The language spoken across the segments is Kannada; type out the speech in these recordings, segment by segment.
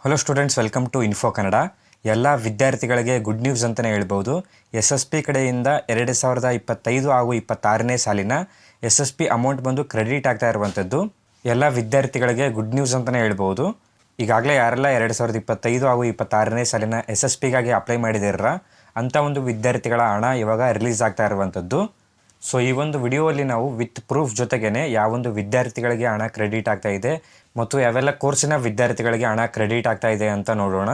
Hello students, welcome to info Kannada. ಎಲ್ಲ ವಿದ್ಯಾರ್ಥಿಗಳಿಗೆ ಗುಡ್ ನ್ಯೂಸ್ ಅಂತಲೇ ಹೇಳ್ಬೋದು. SSP ಕಡೆಯಿಂದ 2025 ಹಾಗೂ 26ನೇ ಸಾಲಿನ SSP ಅಮೌಂಟ್ ಬಂದು ಕ್ರೆಡಿಟ್ ಆಗ್ತಾ ಇರುವಂಥದ್ದು ಎಲ್ಲ ವಿದ್ಯಾರ್ಥಿಗಳಿಗೆ ಗುಡ್ ನ್ಯೂಸ್ ಅಂತಲೇ ಹೇಳ್ಬೋದು. ಈಗಾಗಲೇ ಯಾರೆಲ್ಲ 2025 ಹಾಗೂ 26ನೇ ಸಾಲಿನ SSPಗಾಗಿ ಅಪ್ಲೈ ಮಾಡಿದಿರ ಅಂಥ ಒಂದು ವಿದ್ಯಾರ್ಥಿಗಳ ಹಣ ಇವಾಗ ರಿಲೀಸ್ ಆಗ್ತಾ ಇರುವಂಥದ್ದು. ಸೊ ಈ ಒಂದು ವಿಡಿಯೋದಲ್ಲಿ ನಾವು ವಿತ್ ಪ್ರೂಫ್ ಜೊತೆಗೇ ಯಾವೊಂದು ವಿದ್ಯಾರ್ಥಿಗಳಿಗೆ ಹಣ ಕ್ರೆಡಿಟ್ ಆಗ್ತಾ ಇದೆ ಮತ್ತು ಯಾವೆಲ್ಲ ಕೋರ್ಸಿನ ವಿದ್ಯಾರ್ಥಿಗಳಿಗೆ ಹಣ ಕ್ರೆಡಿಟ್ ಆಗ್ತಾ ಇದೆ ಅಂತ ನೋಡೋಣ.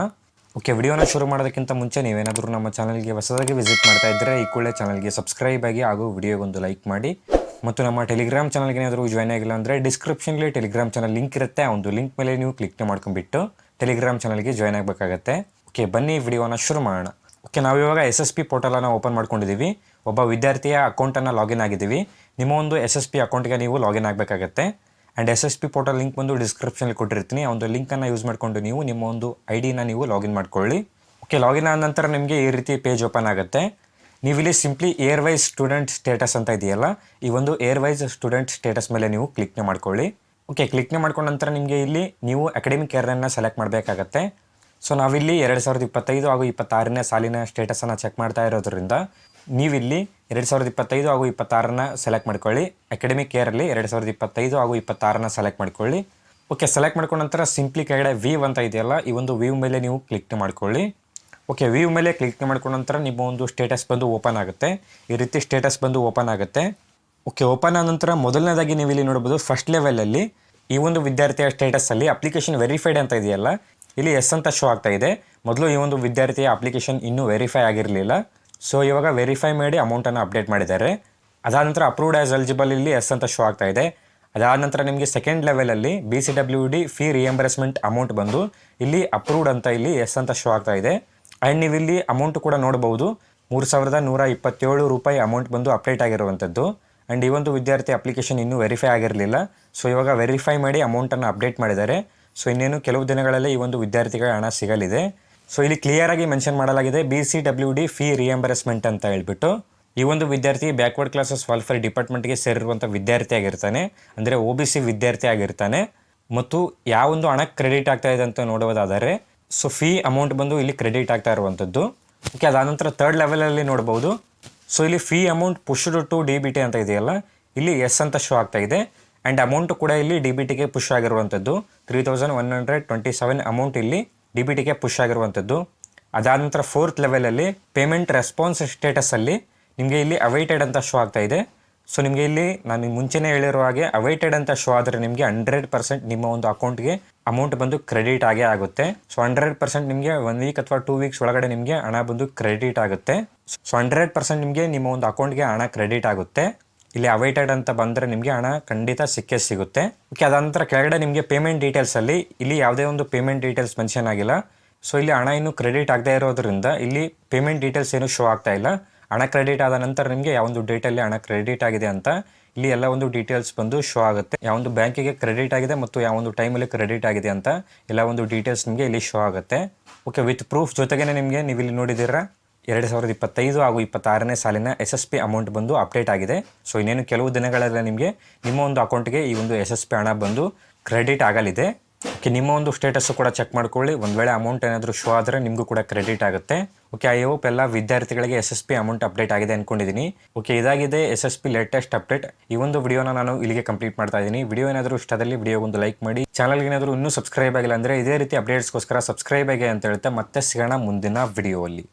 ಓಕೆ, ವಿಡಿಯೋನ ಶುರು ಮಾಡೋದಕ್ಕಿಂತ ಮುಂಚೆ ನೀವೇನಾದರೂ ನಮ್ಮ ಚಾನಲ್ಗೆ ಹೊಸದಾಗಿ ವಿಸಿಟ್ ಮಾಡ್ತಾ ಇದ್ದರೆ ಈ ಕೂಡಲೇ ಚಾನಲ್ಗೆ ಸಬ್ಸ್ಕ್ರೈಬ್ ಆಗಿ ಹಾಗೂ ವಿಡಿಯೋಗೊಂದು ಲೈಕ್ ಮಾಡಿ. ಮತ್ತು ನಮ್ಮ ಟೆಲಿಗ್ರಾಮ್ ಚಾನಲ್ಗೆ ಏನಾದರೂ ಜಾಯ್ನ್ ಆಗಿಲ್ಲ ಅಂದರೆ ಡಿಸ್ಕ್ರಿಪ್ಷನ್ಲಿ ಟೆಲಿಗ್ರಾಮ್ ಚಾನಲ್ ಲಿಂಕ್ ಇರುತ್ತೆ. ಆ ಒಂದು ಲಿಂಕ್ ಮೇಲೆ ನೀವು ಕ್ಲಿಕ್ ಮಾಡ್ಕೊಂಡ್ಬಿಟ್ಟು ಟೆಲಿಗ್ರಾಮ್ ಚಾನಲ್ಗೆ ಜಾಯ್ನ್ ಆಗಬೇಕಾಗತ್ತೆ. ಓಕೆ, ಬನ್ನಿ ವಿಡಿಯೋನ ಶುರು ಮಾಡೋಣ. ಓಕೆ, ನಾವಿವಾಗ SSP ಪೋರ್ಟಲನ್ನು ಓಪನ್ ಮಾಡ್ಕೊಂಡಿದ್ದೀವಿ. ಒಬ್ಬ ವಿದ್ಯಾರ್ಥಿಯ ಅಕೌಂಟನ್ನು ಲಾಗಿನ್ ಆಗಿದ್ದೀವಿ. ನಿಮ್ಮ ಒಂದು SSP ಅಕೌಂಟ್ಗೆ ನೀವು ಲಾಗಿನ್ ಆಗಬೇಕಾಗತ್ತೆ. ಆ್ಯಂಡ್ SSP ಪೋರ್ಟಲ್ ಲಿಂಕ್ ಬಂದು ಡಿಸ್ಕ್ರಿಪ್ಷನಲ್ಲಿ ಕೊಟ್ಟಿರ್ತೀನಿ. ಆ ಒಂದು ಲಿಂಕನ್ನು ಯೂಸ್ ಮಾಡಿಕೊಂಡು ನೀವು ನಿಮ್ಮ ಒಂದು ID-ನ ನೀವು ಲಾಗಿನ್ ಮಾಡ್ಕೊಳ್ಳಿ. ಓಕೆ, ಲಾಗಿನ್ ಆದ ನಂತರ ನಿಮಗೆ ಈ ರೀತಿ ಪೇಜ್ ಓಪನ್ ಆಗುತ್ತೆ. ನೀವಿಲ್ಲಿ simply year wise student status ಅಂತ ಇದೆಯಲ್ಲ, ಈ ಒಂದು ಏರ್ ವೈಸ್ ಸ್ಟೂಡೆಂಟ್ ಸ್ಟೇಟಸ್ ಮೇಲೆ ನೀವು ಕ್ಲಿಕ್ನ ಮಾಡ್ಕೊಳ್ಳಿ. ಓಕೆ, ಕ್ಲಿಕ್ನ ಮಾಡ್ಕೊಂಡ ನಂತರ ನಿಮಗೆ ಇಲ್ಲಿ ನೀವು ಅಕಾಡೆಮಿಕ್ ಇಯರನ್ನು ಸೆಲೆಕ್ಟ್ ಮಾಡಬೇಕಾಗತ್ತೆ. ಸೊ ನಾವಿಲ್ಲಿ 2025 ಹಾಗೂ 26ನೇ ಸಾಲಿನ ಸ್ಟೇಟಸನ್ನು ಚೆಕ್ ಮಾಡ್ತಾ ಇರೋದ್ರಿಂದ ನೀವಿಲ್ಲಿ 2025 ಹಾಗೂ 26ನ ಸೆಲೆಕ್ಟ್ ಮಾಡ್ಕೊಳ್ಳಿ. ಅಕಾಡೆಮಿಕ್ ಇಯರಲ್ಲಿ 2025 ಹಾಗೂ 26ನ ಸೆಲೆಕ್ಟ್ ಮಾಡ್ಕೊಳ್ಳಿ. ಓಕೆ, ಸೆಲೆಕ್ಟ್ ಮಾಡ್ಕೊಂಡ ನಂತರ ಸಿಂಪ್ಲಿ ಕೆಳಗಡೆ ವ್ಯೂ ಅಂತ ಇದೆಯಲ್ಲ, ಈ ಒಂದು ವ್ಯೂ ಮೇಲೆ ನೀವು ಕ್ಲಿಕ್ ಮಾಡ್ಕೊಳ್ಳಿ. ಓಕೆ, ವ್ಯೂ ಮೇಲೆ ಕ್ಲಿಕ್ ಮಾಡ್ಕೊಂಡ ನಂತರ ನಿಮ್ಮ ಒಂದು ಸ್ಟೇಟಸ್ ಬಂದು ಓಪನ್ ಆಗುತ್ತೆ. ಈ ರೀತಿ ಸ್ಟೇಟಸ್ ಬಂದು ಓಪನ್ ಆಗುತ್ತೆ. ಓಕೆ, ಓಪನ್ ಆದ ನಂತರ ಮೊದಲನೇದಾಗಿ ನೀವು ಇಲ್ಲಿ ನೋಡ್ಬೋದು ಫಸ್ಟ್ ಲೆವೆಲಲ್ಲಿ ಈ ಒಂದು ವಿದ್ಯಾರ್ಥಿಯ ಸ್ಟೇಟಸಲ್ಲಿ ಅಪ್ಲಿಕೇಶನ್ ವೆರಿಫೈಡ್ ಅಂತ ಇದೆಯಲ್ಲ, ಇಲ್ಲಿ ಎಸ್ ಅಂತ ಶೋ ಆಗ್ತಾ ಇದೆ. ಮೊದಲು ಈ ಒಂದು ವಿದ್ಯಾರ್ಥಿಯ ಅಪ್ಲಿಕೇಶನ್ ಇನ್ನೂ ವೆರಿಫೈ ಆಗಿರಲಿಲ್ಲ. ಸೊ ಇವಾಗ ವೆರಿಫೈ ಮಾಡಿ ಅಮೌಂಟನ್ನು ಅಪ್ಡೇಟ್ ಮಾಡಿದ್ದಾರೆ. ಅದಾದ ನಂತರ ಅಪ್ರೂವ್ಡ್ ಆ್ಯಸ್ ಎಲಿಜಿಬಲ್ ಇಲ್ಲಿ ಎಸ್ ಅಂತ ಶೋ ಆಗ್ತಾ ಇದೆ. ಅದಾದ ನಂತರ ನಿಮಗೆ ಸೆಕೆಂಡ್ ಲೆವೆಲಲ್ಲಿ BCWD ಫೀ ರಿಯಂಬರ್ಸ್ಮೆಂಟ್ ಅಮೌಂಟ್ ಬಂದು ಇಲ್ಲಿ ಅಪ್ರೂವ್ಡ್ ಅಂತ ಇಲ್ಲಿ ಎಸ್ ಅಂತ ಶೋ ಆಗ್ತಾ ಇದೆ. ಆ್ಯಂಡ್ ನೀವು ಇಲ್ಲಿ ಅಮೌಂಟ್ ಕೂಡ ನೋಡ್ಬೋದು, 3127 ರೂಪಾಯಿ ಅಮೌಂಟ್ ಬಂದು ಅಪ್ಡೇಟ್ ಆಗಿರುವಂಥದ್ದು. ಆ್ಯಂಡ್ ಈ ಒಂದು ವಿದ್ಯಾರ್ಥಿ ಅಪ್ಲಿಕೇಶನ್ ಇನ್ನೂ ವೆರಿಫೈ ಆಗಿರಲಿಲ್ಲ. ಸೊ ಇವಾಗ ವೆರಿಫೈ ಮಾಡಿ ಅಮೌಂಟನ್ನು ಅಪ್ಡೇಟ್ ಮಾಡಿದ್ದಾರೆ. ಸೊ ಇನ್ನೇನು ಕೆಲವು ದಿನಗಳಲ್ಲಿ ಈ ಒಂದು ವಿದ್ಯಾರ್ಥಿಗಳ ಹಣ ಸಿಗಲಿದೆ. ಸೊ ಇಲ್ಲಿ ಕ್ಲಿಯರಾಗಿ ಮೆನ್ಷನ್ ಮಾಡಲಾಗಿದೆ BCWD ಫೀ ರಿಯಂಬರ್ಸ್ಮೆಂಟ್ ಅಂತ ಹೇಳ್ಬಿಟ್ಟು. ಈ ಒಂದು ವಿದ್ಯಾರ್ಥಿ ಬ್ಯಾಕ್ವರ್ಡ್ ಕ್ಲಾಸಸ್ ವೆಲ್ಫೇರ್ ಡಿಪಾರ್ಟ್ಮೆಂಟ್ಗೆ ಸೇರಿರುವಂಥ ವಿದ್ಯಾರ್ಥಿ ಆಗಿರ್ತಾನೆ, ಅಂದರೆ OBC ವಿದ್ಯಾರ್ಥಿ ಆಗಿರ್ತಾನೆ. ಮತ್ತು ಯಾವೊಂದು ಹಣ ಕ್ರೆಡಿಟ್ ಆಗ್ತಾ ಇದೆ ಅಂತ ನೋಡುವುದಾದರೆ ಸೊ ಫೀ ಅಮೌಂಟ್ ಬಂದು ಇಲ್ಲಿ ಕ್ರೆಡಿಟ್ ಆಗ್ತಾ ಇರುವಂಥದ್ದು. ಓಕೆ, ಅದಾದ ನಂತರ ಥರ್ಡ್ ಲೆವೆಲಲ್ಲಿ ನೋಡ್ಬೋದು. ಸೊ ಇಲ್ಲಿ fee amount pushed to DBT ಅಂತ ಇದೆಯಲ್ಲ, ಇಲ್ಲಿ ಎಸ್ ಅಂತ ಶೋ ಆಗ್ತಾ ಇದೆ. ಆ್ಯಂಡ್ ಅಮೌಂಟ್ ಕೂಡ ಇಲ್ಲಿ DBTಗೆ ಪುಷ್ ಆಗಿರುವಂಥದ್ದು 3127 ಅಮೌಂಟ್ ಇಲ್ಲಿ DBTಗೆ ಪುಷ್ ಆಗಿರುವಂಥದ್ದು. ಅದಾದ ನಂತರ ಫೋರ್ತ್ ಲೆವೆಲಲ್ಲಿ ಪೇಮೆಂಟ್ ರೆಸ್ಪಾನ್ಸ್ ಸ್ಟೇಟಸಲ್ಲಿ ನಿಮಗೆ ಇಲ್ಲಿ ಅವೈಟೆಡ್ ಅಂತ ಶೋ ಆಗ್ತಾ ಇದೆ. ಸೊ ನಿಮಗೆ ಇಲ್ಲಿ ನಾನು ಮುಂಚೆನೇ ಹೇಳಿರೋ ಹಾಗೆ ಅವೈಟೆಡ್ ಅಂತ ಶೋ ಆದರೆ ನಿಮಗೆ 100% ನಿಮ್ಮ ಒಂದು ಅಕೌಂಟ್ಗೆ ಅಮೌಂಟ್ ಬಂದು ಕ್ರೆಡಿಟ್ ಆಗೇ ಆಗುತ್ತೆ. ಸೊ 100% ನಿಮಗೆ 1 ವೀಕ್ ಅಥವಾ 2 ವೀಕ್ಸ್ ಒಳಗಡೆ ನಿಮಗೆ ಹಣ ಬಂದು ಕ್ರೆಡಿಟ್ ಆಗುತ್ತೆ. ಸೊ 100% ನಿಮಗೆ ನಿಮ್ಮ ಒಂದು ಅಕೌಂಟ್ಗೆ ಹಣ ಕ್ರೆಡಿಟ್ ಆಗುತ್ತೆ. ಇಲ್ಲಿ ಅವೈಟೆಡ್ ಅಂತ ಬಂದರೆ ನಿಮಗೆ ಹಣ ಖಂಡಿತ ಸಿಕ್ಕೇ ಸಿಗುತ್ತೆ. ಓಕೆ, ಅದಾದ ನಂತರ ಕೆಳಗಡೆ ನಿಮಗೆ ಪೇಮೆಂಟ್ ಡೀಟೇಲ್ಸಲ್ಲಿ ಇಲ್ಲಿ ಯಾವುದೇ ಒಂದು ಪೇಮೆಂಟ್ ಡೀಟೇಲ್ಸ್ ಮೆನ್ಷನ್ ಆಗಿಲ್ಲ. ಸೊ ಇಲ್ಲಿ ಹಣ ಇನ್ನೂ ಕ್ರೆಡಿಟ್ ಆಗದೇ ಇರೋದ್ರಿಂದ ಇಲ್ಲಿ ಪೇಮೆಂಟ್ ಡೀಟೇಲ್ಸ್ ಏನು ಶೋ ಆಗ್ತಾ ಇಲ್ಲ. ಹಣ ಕ್ರೆಡಿಟ್ ಆದ ನಂತರ ನಿಮಗೆ ಯಾವೊಂದು ಡೇಟಲ್ಲಿ ಹಣ ಕ್ರೆಡಿಟ್ ಆಗಿದೆ ಅಂತ ಇಲ್ಲಿ ಎಲ್ಲ ಒಂದು ಡೀಟೇಲ್ಸ್ ಬಂದು ಶೋ ಆಗುತ್ತೆ. ಯಾವೊಂದು ಬ್ಯಾಂಕಿಗೆ ಕ್ರೆಡಿಟ್ ಆಗಿದೆ ಮತ್ತು ಯಾವೊಂದು ಟೈಮಲ್ಲಿ ಕ್ರೆಡಿಟ್ ಆಗಿದೆ ಅಂತ ಎಲ್ಲ ಒಂದು ಡೀಟೇಲ್ಸ್ ನಿಮಗೆ ಇಲ್ಲಿ ಶೋ ಆಗುತ್ತೆ. ಓಕೆ, ವಿತ್ ಪ್ರೂಫ್ ಜೊತೆಗೇ ನಿಮಗೆ ನೀವು ಇಲ್ಲಿ ನೋಡಿದ್ದೀರಾ 2025 ಹಾಗೂ 26ನೇ ಸಾಲಿನ SSP ಅಮೌಂಟ್ ಬಂದು ಅಪ್ಡೇಟ್ ಆಗಿದೆ. ಸೊ ಇನ್ನೇನು ಕೆಲವು ದಿನಗಳಲ್ಲಿ ನಿಮಗೆ ನಿಮ್ಮ ಒಂದು ಅಕೌಂಟ್ಗೆ ಈ ಒಂದು SSP ಹಣ ಬಂದು ಕ್ರೆಡಿಟ್ ಆಗಲಿದೆ. ಓಕೆ, ನಿಮ್ಮ ಒಂದು ಸ್ಟೇಟಸ್ಸು ಕೂಡ ಚೆಕ್ ಮಾಡ್ಕೊಳ್ಳಿ. ಒಂದು ವೇಳೆ ಅಮೌಂಟ್ ಏನಾದರೂ ಶೋ ಆದರೆ ನಿಮಗೂ ಕೂಡ ಕ್ರೆಡಿಟ್ ಆಗುತ್ತೆ. ಓಕೆ, ಐ ಹೋಪ್ ಎಲ್ಲ ವಿದ್ಯಾರ್ಥಿಗಳಿಗೆ SSP ಅಮೌಂಟ್ ಅಪ್ಡೇಟ್ ಆಗಿದೆ ಅಂದ್ಕೊಂಡಿದ್ದೀನಿ. ಓಕೆ, ಇದಾಗಿದೆ SSP ಲೇಟೆಸ್ಟ್ ಅಪ್ಡೇಟ್. ಈ ಒಂದು ವಿಡಿಯೋನ ನಾನು ಇಲ್ಲಿಗೆ ಕಂಪ್ಲೀಟ್ ಮಾಡ್ತಾ ಇದ್ದೀನಿ. ವಿಡಿಯೋ ಏನಾದರೂ ಇಷ್ಟದಲ್ಲಿ ವಿಡಿಯೋಗೊಂದು ಲೈಕ್ ಮಾಡಿ. ಚಾನಲ್ಗೆ ಏನಾದರೂ ಇನ್ನೂ ಸಬ್ಸ್ಕ್ರೈಬ್ ಆಗಿಲ್ಲ ಅಂದರೆ ಇದೇ ರೀತಿ ಅಪ್ಡೇಟ್ಸ್ಗೋಸ್ಕರ ಸಬ್ಸ್ಕ್ರೈಬ್ ಆಗಿ ಅಂತ ಹೇಳ್ತಾ ಮತ್ತೆ ಸಿಗೋಣ ಮುಂದಿನ ವಿಡಿಯೋಲ್ಲಿ.